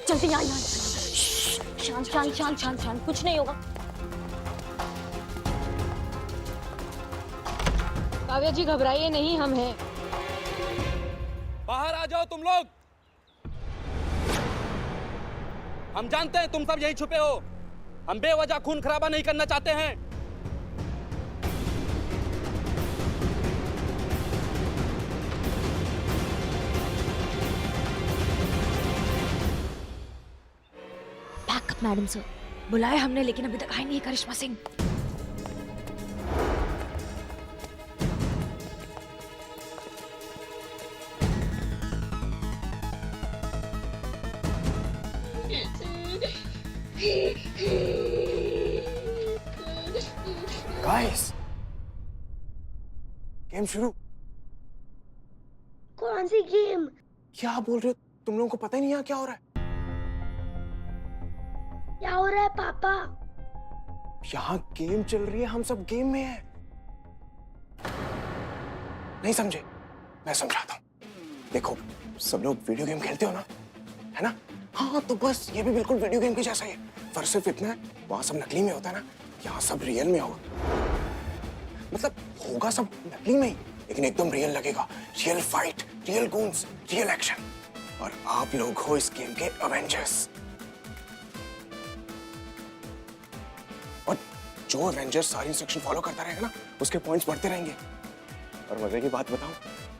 जल्दी यहाँ यहाँ। शांत शांत शांत शांत शांत, कुछ नहीं होगा। काव्या जी घबराइए नहीं, हम हैं। बाहर आ जाओ तुम लोग। हम जानते हैं तुम सब यहीं छुपे हो। हम बेवजह खून खराबा नहीं करना चाहते हैं। Backup madam sir. बुलाया हमने लेकिन अभी तक आई नहीं करिश्मा सिंह। गाइस, गेम शुरू। कौन सी गेम? क्या बोल रहे हो? तुम लोगों को पता ही नहीं यहाँ क्या हो रहा है? क्या हो रहा है पापा? यहाँ गेम चल रही है, हम सब गेम में हैं। नहीं समझे? मैं समझाता हूँ। देखो, सब लोग वीडियो गेम खेलते हो ना, है ना? हाँ, तो बस ये भी बिल्कुल वीडियो गेम के जैसा ही है। फर्क सिर्फ इतना है, वहां सब नकली में होता है ना, यहाँ सब रियल में होगा। मतलब होगा सब नकली में ही, लेकिन एकदम रियल लगेगा। Real fight, real goons, real action. और आप लोग हो इस गेम के एवेंजर्स। और जो एवेंजर सारी इंस्ट्रक्शन फॉलो करता रहेगा ना, उसके पॉइंट्स बढ़ते रहेंगे। और मजे की बात बताऊं,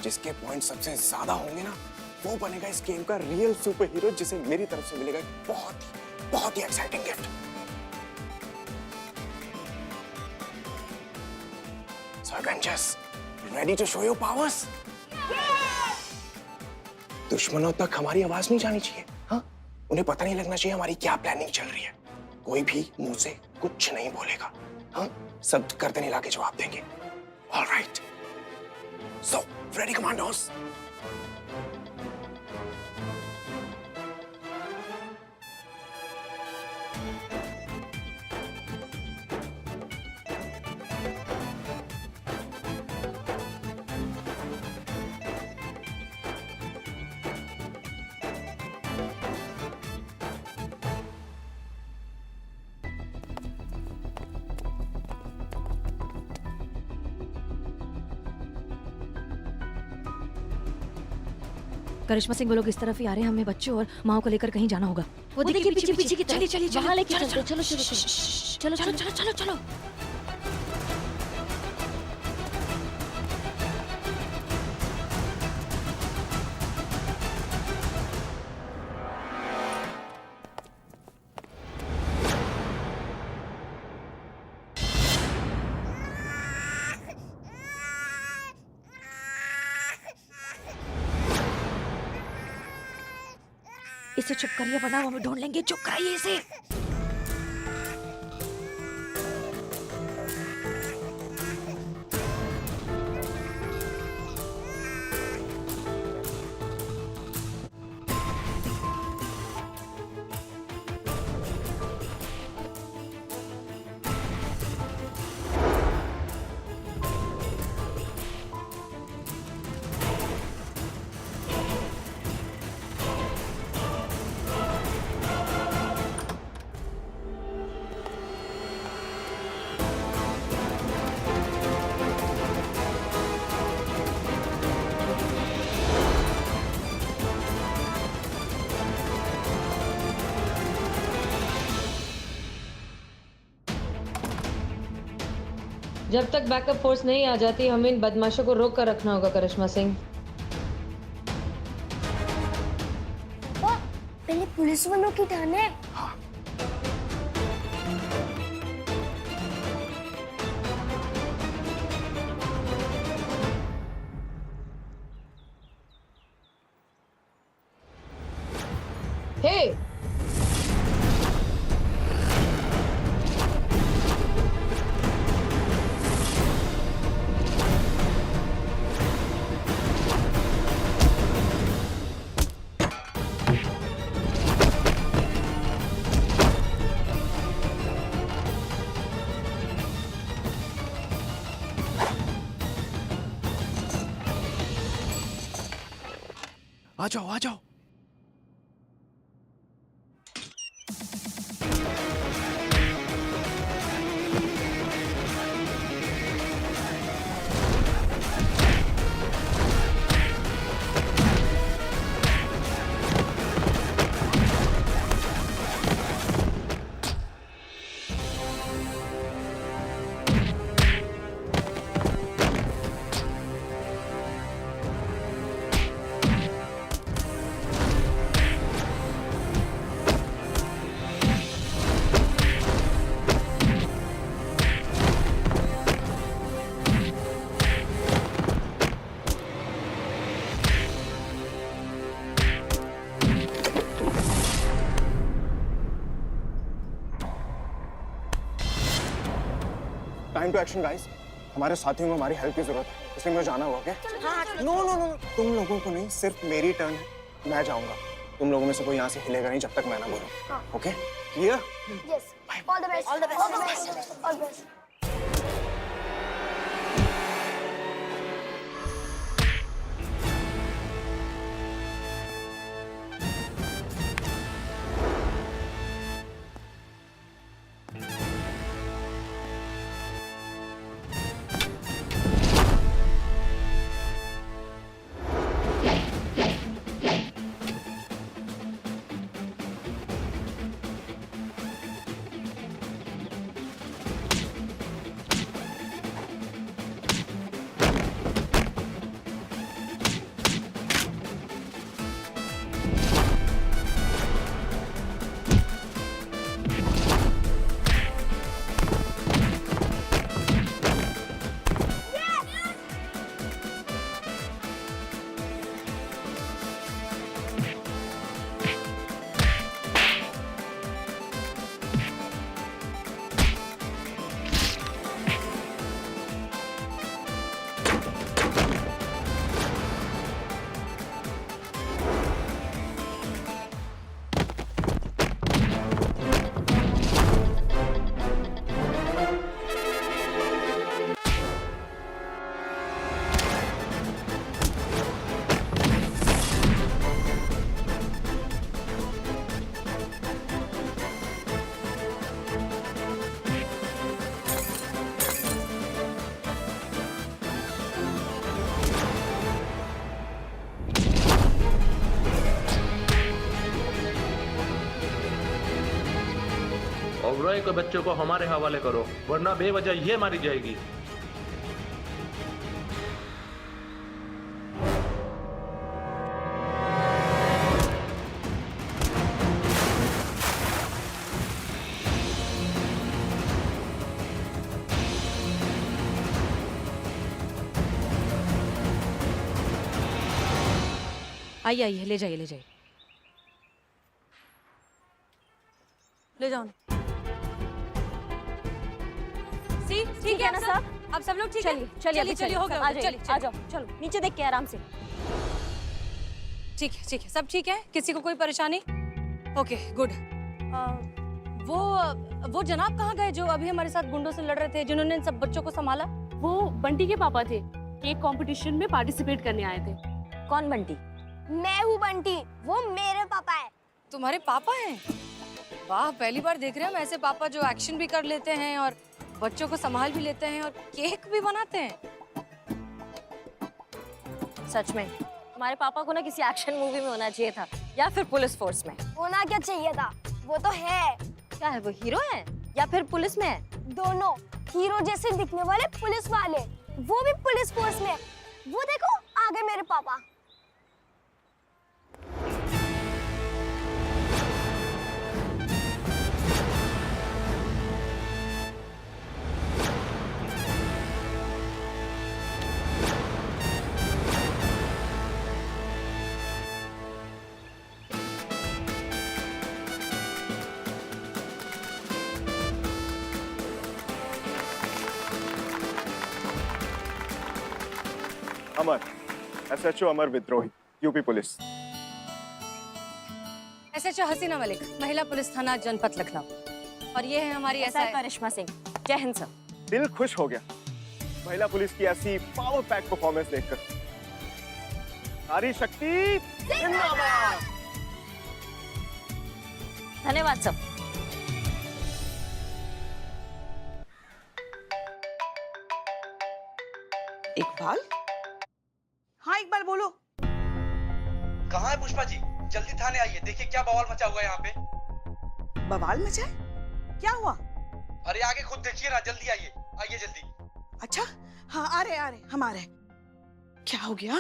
जिसके पॉइंट सबसे ज्यादा होंगे ना, वो बनेगा इस गेम का रियल सुपर हीरो, जिसे मेरी तरफ से मिलेगा बहुत ही exciting gift. So Avengers, ready to show your powers? दुश्मनों तक हमारी आवाज नहीं जानी चाहिए। हाँ, उन्हें पता नहीं लगना चाहिए हमारी क्या प्लानिंग चल रही है। कोई भी मुंह से कुछ नहीं बोलेगा। हाँ, सब गर्दन हिला के जवाब देंगे। All right. So, ready, commandos? करिश्मा सिंह वो लोग इस तरफ ही आ रहे हैं। हमें बच्चों और माओ को लेकर कहीं जाना होगा। वो देखिए पीछे पीछे की। चलिए चलिए वहां लेके चलते। चलो चलो चलो चलो चलो चलो चलो। इसे चुप करिए वरना हमें ढूंढ लेंगे। चुप कराइए इसे। जब तक बैकअप फोर्स नहीं आ जाती, हमें इन बदमाशों को रोक कर रखना होगा करिश्मा सिंह। पहले पुलिस वालों की टर्न है। हाँ। हे, आ जाओ आ जाओ। Time to action guys. हमारे साथियों को हमारी हेल्प की जरूरत है, इसलिए मुझे जाना होगा। क्या नो नो नो, तुम लोगों को नहीं, सिर्फ मेरी टर्न है, मैं जाऊंगा। तुम लोगों में से कोई यहाँ से हिलेगा नहीं जब तक मैं ना बोलूं। Okay clear? Yes. All the best. All the best. All the best. All the best. Oberoi के बच्चों को हमारे हवाले करो, वरना बेवजह ये मारी जाएगी। आइए आइए, ले जाइए ले जाइए, ले जाओ। सी ठीक है ना सब? अब सब लोग ठीक है? चलिए चलिए हो गया, आ जाइए, चलिए आ जाओ, चलो नीचे देख के आराम से। ठीक है सब ठीक है, किसी को कोई परेशानी? Okay good. वो जनाब कहाँ गए जो अभी हमारे साथ गुंडों से लड़ रहे थे, जिन्होंने इन सब बच्चों को संभाला? वो बंटी के पापा थे, केक कंपटीशन में पार्टिसिपेट करने आए थे। कौन बंटी? मैं हूँ बंटी, वो मेरे पापा है। तुम्हारे पापा हैं? वाह, पहली बार देख रहे हैं हम ऐसे पापा जो एक्शन भी कर लेते हैं और बच्चों को संभाल भी लेते हैं और केक भी बनाते हैं। सच में हमारे पापा को ना किसी एक्शन मूवी में होना चाहिए था, या फिर पुलिस फोर्स में। होना क्या चाहिए था, वो तो है। क्या है, वो हीरो है या फिर पुलिस में है? दोनों। हीरो जैसे दिखने वाले पुलिस वाले, वो भी पुलिस फोर्स में। वो देखो आगे मेरे पापा। अमर, SHO अमर विद्रोही, यूपी पुलिस। SHO हसीना मलिक, महिला पुलिस थाना जनपद लखनऊ। और ये है हमारी ऐसा करिश्मा सिंह। जय हिंद सर। दिल खुश हो गया महिला पुलिस की ऐसी पावर पैक परफॉर्मेंस देखकर। नारी शक्ति जिंदाबाद। धन्यवाद सर। इकबाल? हाँ इकबाल बोलो। कहाँ है पुष्पा जी? जल्दी थाने आइए, देखिए क्या बवाल मचा हुआ है यहाँ पे। बवाल मचा है? क्या हुआ? अरे आगे खुद देखिए ना, जल्दी आइए, आइए जल्दी। अच्छा हाँ आ रहे हम आ रहे। क्या हो गया?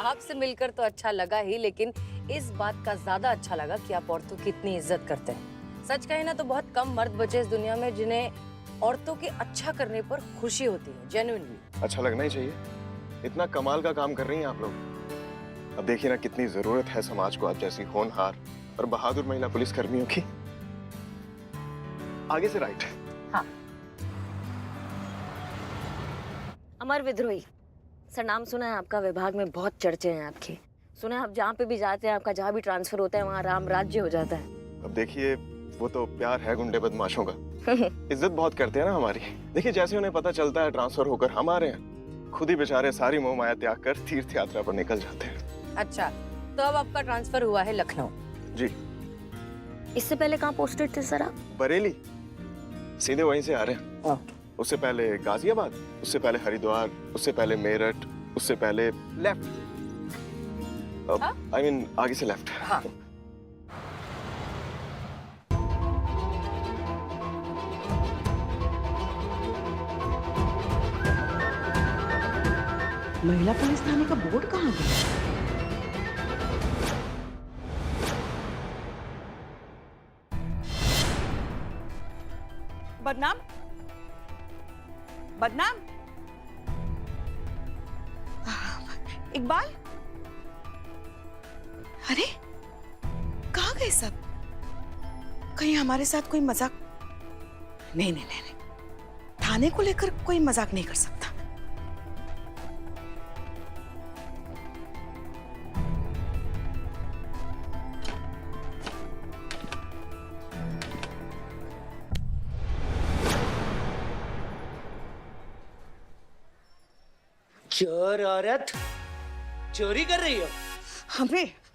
आपसे मिलकर तो अच्छा लगा ही, लेकिन इस बात का ज्यादा अच्छा लगा कि आप औरतों की इतनी इज्जत करते हैं। सच कहे ना तो बहुत कम मर्द बचे इस दुनिया में जिन्हें औरतों के अच्छा करने पर खुशी होती है, जेन्युइनली। अच्छा लगना ही चाहिए। इतना कमाल का काम कर रही हैं आप लोग। अब देखिए ना कितनी जरूरत है समाज को आप जैसी होनहार और बहादुर महिला पुलिस कर्मियों की। आगे से राइट। हाँ। अमर विद्रोही सर, नाम सुना है आपका, विभाग में बहुत चर्चे हैं आपके। सुना है आप जहाँ पे भी जाते हैं, आपका जहाँ भी ट्रांसफर होता है वहाँ राम राज्य हो जाता है। अब देखिए वो तो प्यार है गुंडे बदमाशों का। इज्जत बहुत करते हैं ना हमारी। देखिए जैसे उन्हें पता चलता है ट्रांसफर होकर हम आ रहे हैं, खुद ही बेचारे सारी मोह माया त्याग कर तीर्थ यात्रा पर निकल जाते हैं। अच्छा, तो अब आपका ट्रांसफर हुआ है लखनऊ? जी। इससे पहले कहाँ पोस्टेड थे सर आप? बरेली, सीधे वहीं से आ रहे हैं। उससे पहले गाजियाबाद, उससे पहले हरिद्वार, उससे पहले मेरठ, उससे पहले लेफ्ट। आई मीन आगे से लेफ्ट। हाँ। महिला पुलिस थाने का बोर्ड कहाँ गया? बदनाम बदनाम इकबाल, अरे कहाँ गए सब? कहीं हमारे साथ कोई मजाक? नहीं नहीं नहीं नहीं, थाने को लेकर कोई मजाक नहीं कर सकता। चोर औरत, चोरी कर रही हो?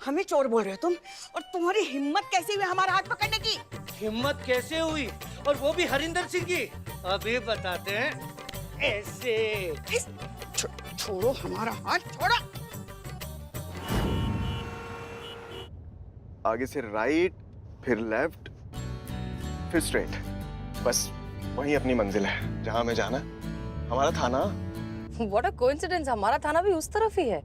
हमें चोर बोल रहे हो तुम? और तुम्हारी हिम्मत कैसी हुई हमारा हाथ पकड़ने की? हिम्मत कैसे हुई, और वो भी हरिंदर सिंह की? अभी बताते हैं। ऐसे छोड़ो हमारा हाथ, छोड़ो। आगे से राइट, फिर लेफ्ट, फिर स्ट्रेट। बस वही अपनी मंजिल है जहां हमें जाना। हमारा थाना। What a coincidence, हमारा थाना भी उस तरफ ही है।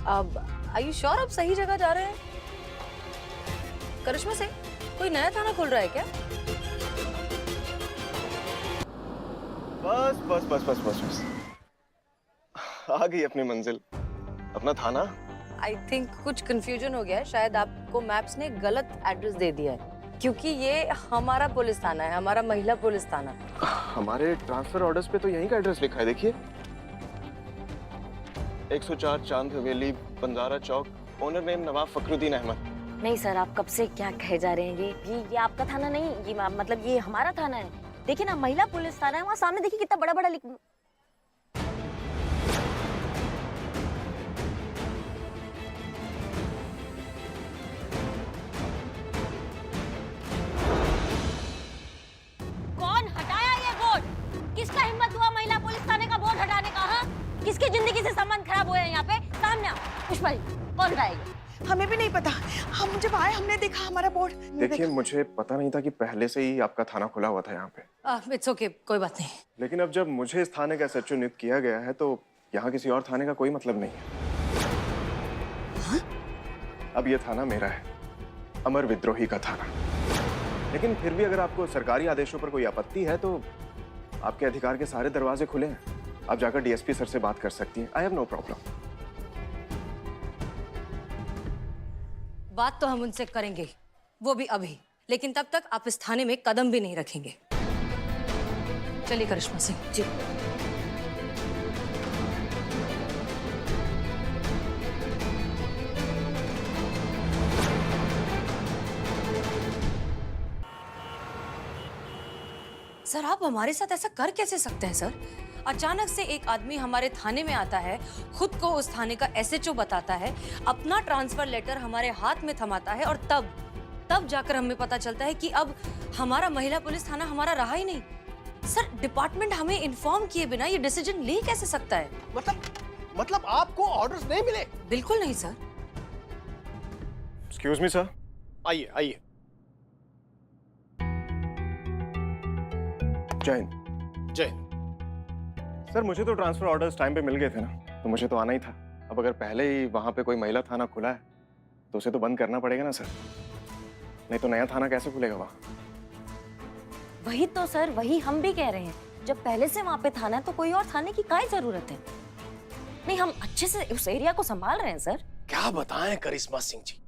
अब are you sure आप सही जगह जा रहे हैं? करिश्मा सिंह, कोई नया थाना खुल रहा है क्या? बस बस बस बस बस बस आ गई अपनी मंजिल, अपना थाना। I think कुछ confusion हो गया है, शायद आपको मैप्स ने गलत एड्रेस दे दिया है, क्योंकि ये हमारा पुलिस थाना है, हमारा महिला पुलिस थाना। हमारे ट्रांसफर ऑर्डर्स पे तो यहीं का एड्रेस लिखा है, देखिए। 104 चांद हवेली, बंजारा चौक, ओनर नेम नवाब फखरुद्दीन अहमद। नहीं सर, आप कब से क्या कहे जा रहे हैं? ये आपका थाना नहीं, ये मतलब ये हमारा थाना है। देखिए ना, महिला पुलिस थाना है, वहाँ सामने देखिए कितना बड़ा बड़ा लिख। कौन हटाया ये बोर्ड? किसका हिम्मत हुआ महिला पुलिस थाने का बोर्ड हटाने का? हाँ, किसकी जिंदगी से संबंध खराब हुए हैं यहाँ पे? सामने आओ। पुष्पा जी, कौन हटाएगा? हमें भी नहीं पता, हम जब आए हमने देखा हमारा बोर्ड। देखिए मुझे पता नहीं था कि पहले से ही आपका थाना खुला हुआ था यहाँ पे। इट्स ओके, कोई बात नहीं। लेकिन अब जब मुझे इस थाने का SHO नियुक्त किया गया है तो यहाँ किसी और थाने का कोई मतलब नहीं है। हाँ? अब ये थाना मेरा है, अमर विद्रोही का थाना। लेकिन फिर भी अगर आपको सरकारी आदेशों पर कोई आपत्ति है तो आपके अधिकार के सारे दरवाजे खुले हैं। आप जाकर DSP सर से बात कर सकती हैं। I have no problem. बात तो हम उनसे करेंगे, वो भी अभी, लेकिन तब तक आप इस थाने में कदम भी नहीं रखेंगे। चलिए करिश्मा सिंह जी। सर, आप हमारे साथ ऐसा कर कैसे सकते हैं सर? अचानक से एक आदमी हमारे थाने में आता है, खुद को उस थाने का SHO बताता है, अपना ट्रांसफर लेटर हमारे हाथ में थमाता है, और तब जाकर हमें पता चलता है कि अब हमारा महिला पुलिस थाना हमारा रहा ही नहीं। सर डिपार्टमेंट हमें इन्फॉर्म किए बिना ये डिसीजन ले कैसे सकता है? मतलब आपको ऑर्डर्स नहीं मिले? बिल्कुल नहीं सर। Excuse me sir. आइए आइए। जय हिंद। जय। सर मुझे तो ट्रांसफर ऑर्डर्स टाइम पे मिल गए थे ना, तो मुझे तो आना ही था। अब अगर पहले ही वहां पे कोई महिला थाना खुला है तो उसे तो बंद करना पड़ेगा ना सर, नहीं तो नया थाना कैसे खुलेगा वहां? वही तो सर, वही हम भी कह रहे हैं। जब पहले से वहाँ पे थाना है तो कोई और थाने की काय जरूरत है? नहीं, हम अच्छे से उस एरिया को संभाल रहे हैं सर। क्या बताएं करिश्मा सिंह जी,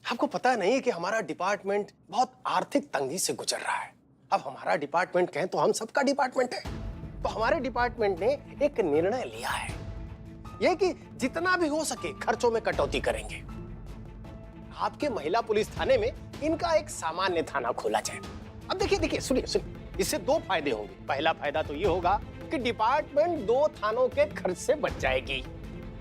आपको पता नहीं है कि हमारा डिपार्टमेंट बहुत आर्थिक तंगी से गुजर रहा है। अब हमारा डिपार्टमेंट कहें तो हम सबका डिपार्टमेंट है। तो हमारे डिपार्टमेंट ने एक निर्णय लिया है, यह कि जितना भी हो सके खर्चों में कटौती करेंगे। आपके महिला पुलिस थाने में इनका एक सामान्य थाना खोला जाए। अब देखिए सुनिए, इससे दो फायदे होंगे। पहला फायदा तो ये होगा कि डिपार्टमेंट 2 थानों के खर्च से बच जाएगी,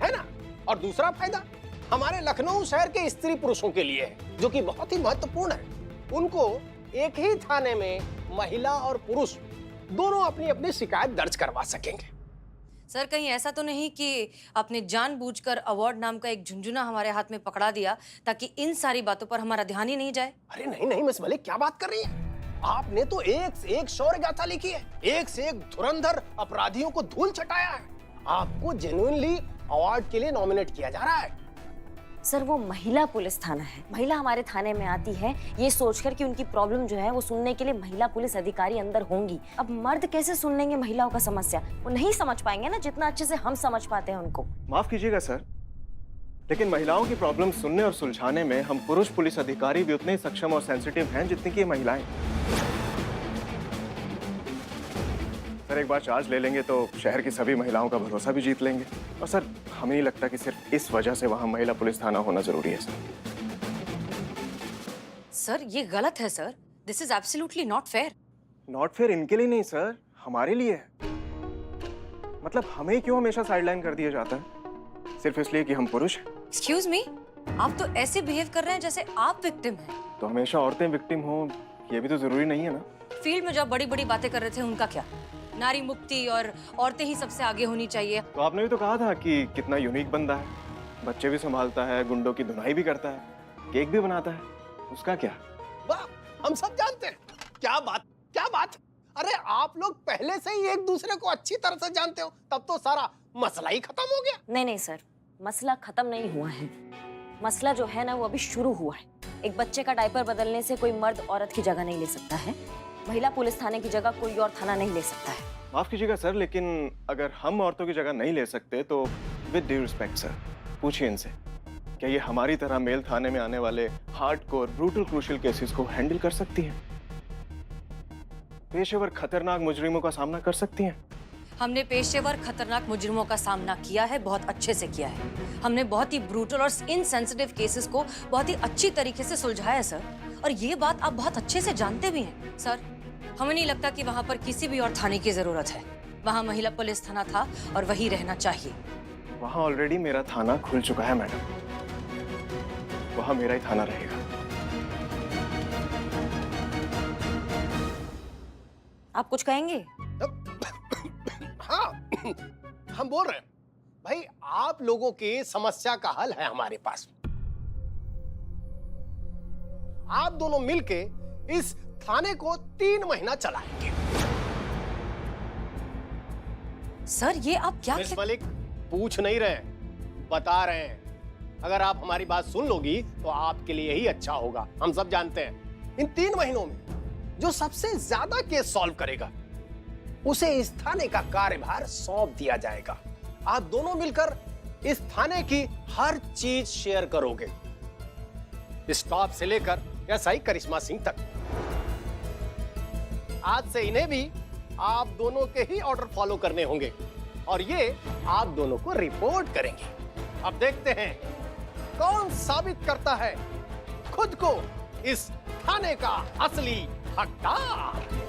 है ना? और दूसरा फायदा हमारे लखनऊ शहर के स्त्री पुरुषों के लिए है, जो कि बहुत ही महत्वपूर्ण है। उनको एक ही थाने में महिला और पुरुष दोनों अपनी अपनी शिकायत दर्ज करवा सकेंगे। सर कहीं ऐसा तो नहीं कि आपने जानबूझकर अवार्ड नाम का एक झुंझुना हमारे हाथ में पकड़ा दिया ताकि इन सारी बातों पर हमारा ध्यान ही नहीं जाए? अरे नहीं मिस मलिक, क्या बात कर रही है? आपने तो एक से एक शौर्य गाथा लिखी है, एक से एक धुरंधर अपराधियों को धूल चटाया है। आपको जेन्युइनली अवार्ड के लिए नॉमिनेट किया जा रहा है। सर वो महिला पुलिस थाना है, महिला हमारे थाने में आती है ये सोचकर कि उनकी प्रॉब्लम जो है वो सुनने के लिए महिला पुलिस अधिकारी अंदर होंगी। अब मर्द कैसे सुन लेंगे महिलाओं का समस्या? वो नहीं समझ पाएंगे ना जितना अच्छे से हम समझ पाते हैं उनको। माफ कीजिएगा सर, लेकिन महिलाओं की प्रॉब्लम सुनने और सुलझाने में हम पुरुष पुलिस अधिकारी भी उतने ही सक्षम और सेंसिटिव हैं जितनी कि महिलाएं। सर एक बार चार्ज ले लेंगे तो शहर की सभी महिलाओं का भरोसा भी जीत लेंगे। और सर हमें नहीं लगता कि सिर्फ इस वजह से वहां महिला पुलिस थाना होना जरूरी है। सर ये गलत है sir, this is absolutely not fair. Not fair इनके लिए नहीं सर, हमारे लिए है। मतलब हमें क्यों हमेशा साइडलाइन कर दिया जाता है सिर्फ इसलिए कि हम पुरुष हैं? एक्सक्यूज मी, आप तो ऐसे बिहेव कर रहे हैं जैसे आप विक्टिम हैं। तो हमेशा औरतें विक्टिम हो ये भी तो जरूरी नहीं है ना। फील्ड में जब बड़ी बड़ी बातें कर रहे थे उनका क्या? नारी मुक्ति और औरतें ही सबसे आगे होनी चाहिए। तो आपने भी तो कहा था कि कितना यूनिक बंदा है, बच्चे भी संभालता है, गुंडों की धुनाई भी करता है, केक भी बनाता है, उसका क्या? वाह, हम सब जानते हैं। क्या बात। अरे आप लोग पहले से ही एक दूसरे को अच्छी तरह से जानते हो, तब तो सारा मसला ही खत्म हो गया। नहीं सर, मसला खत्म नहीं हुआ है। मसला जो है ना वो अभी शुरू हुआ है। एक बच्चे का डायपर बदलने से कोई मर्द औरत की जगह नहीं ले सकता है, महिला पुलिस थाने की जगह कोई और थाना नहीं ले सकता है। माफ कीजिएगा सर, लेकिन अगर हम औरतों की जगह नहीं ले सकते तो विद ड्यू रिस्पेक्ट सर पूछिए इनसे, क्या ये हमारी तरह मेल थाने में आने वाले हार्डकोर ब्रूटल क्रूशियल केसेस को हैंडल कर सकती हैं? पेशेवर खतरनाक मुजरिमों का सामना कर सकती हैं? हमने पेशेवर खतरनाक मुजरिमों का सामना किया है, बहुत अच्छे से किया है। हमने बहुत ही ब्रूटल और इनसेंसिटिव केसेस को बहुत ही अच्छी तरीके से सुलझाया सर, और ये बात आप बहुत अच्छे से जानते भी हैं। सर हमें नहीं लगता कि वहाँ पर किसी भी और थाने की जरूरत है। वहाँ महिला पुलिस थाना था और वही रहना चाहिए। वहाँ ऑलरेडी मेरा थाना खुल चुका है मैडम, वहाँ मेरा ही थाना रहेगा। आप कुछ कहेंगे? हाँ, हम बोल रहे हैं भाई, आप लोगों की समस्या का हल है हमारे पास। आप दोनों मिलके इस थाने को 3 महीना चलाएंगे। सर ये आप क्या? मिस मलिक पूछ नहीं रहे, बता रहे हैं। अगर आप हमारी बात सुन लोगी तो आपके लिए ही अच्छा होगा। हम सब जानते हैं इन 3 महीनों में जो सबसे ज्यादा केस सॉल्व करेगा उसे इस थाने का कार्यभार सौंप दिया जाएगा। आप दोनों मिलकर इस थाने की हर चीज शेयर करोगे, स्टाफ से लेकर एसआई करिश्मा सिंह तक। आज से इन्हें भी आप दोनों के ही ऑर्डर फॉलो करने होंगे और ये आप दोनों को रिपोर्ट करेंगे। अब देखते हैं कौन साबित करता है खुद को इस थाने का असली हकदार।